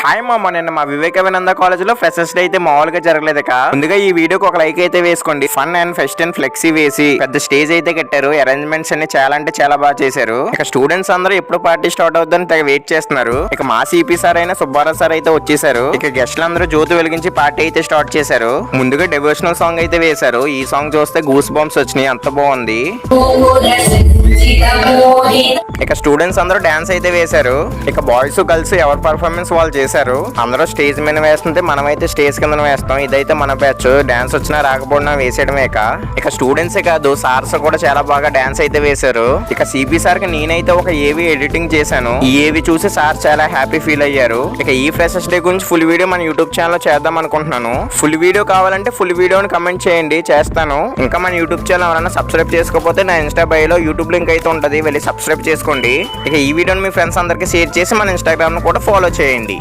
Hi మామ, నిన్న మా వివేకానంద కాలేజ్ లో ఫ్రెషర్స్ డే అయితే మామూలుగా జరగలేదు. ముందుగా ఈ వీడియోకి ఒక లైక్ అయితే వేసుకోండి. Fun and fest and flexi వేసి పెద్ద స్టేజ్ అయితే కట్టారు. అరేంజ్మెంట్స్ అన్ని చాలా అంటే చాలా బాగా చేశారు. ఇక స్టూడెంట్స్ అందరూ ఎప్పుడు పార్టీ స్టార్ట్ అవుతుందని తెగ వెయిట్ చేస్తున్నారు. ఇక మా సిపి సార్ అయిన సుబ్బారావు సార్ అయితే వచ్చేసారు. ఇక గెస్ట్లు అందరూ జ్యోతి వెలిగించి పార్టీ అయితే స్టార్ట్ చేశారు. ముందుగా డివోషనల్ సాంగ్ అయితే వేశారు. ఈ సాంగ్ చూస్తే గూస్ బంప్స్ వచ్చినాయి, అంత బాగుంది. ఇక స్టూడెంట్స్ అందరూ డాన్స్ అయితే వేశారు. ఇక బాయ్స్ గర్ల్స్ ఎవరి పర్ఫార్మెన్స్ వాళ్ళు చేశారు. అందరూ స్టేజ్ మీద వేస్తుంటే మనమైతే స్టేజ్ కింద వేస్తాం. ఇదైతే మన బ్యాచ్. డాన్స్ వచ్చినా రాకపోయినా వేసేయడమే. ఇక స్టూడెంట్సే కాదు, సార్స్ కూడా చాలా బాగా డాన్స్ అయితే వేశారు. ఇక సిపి సార్ కి నేనైతే ఒక ఏవి ఎడిటింగ్ చేశాను. ఈ ఏవి చూసి సార్ చాలా హ్యాపీ ఫీల్ అయ్యారు. ఇక ఈ ఫ్రెషర్స్ డే గురించి ఫుల్ వీడియో మన యూట్యూబ్ ఛానల్ చేద్దాం అనుకుంటున్నాను. ఫుల్ వీడియో కావాలంటే ఫుల్ వీడియోని కమెంట్ చేయండి, చేస్తాను. ఇంకా మన యూట్యూబ్ ఛానల్ ఎవరైనా సబ్స్క్రైబ్ చేసుకోకపోతే నా ఇన్స్టా బయోలో యూట్యూబ్ లింక్ అయితే ఉంటుంది, వెళ్ళి సబ్స్క్రైబ్ చేసుకోండి. ఇక ఈ వీడియోని మీ ఫ్రెండ్స్ అందరికీ షేర్ చేసి మన ఇన్స్టాగ్రామ్ ను కూడా ఫాలో చేయండి.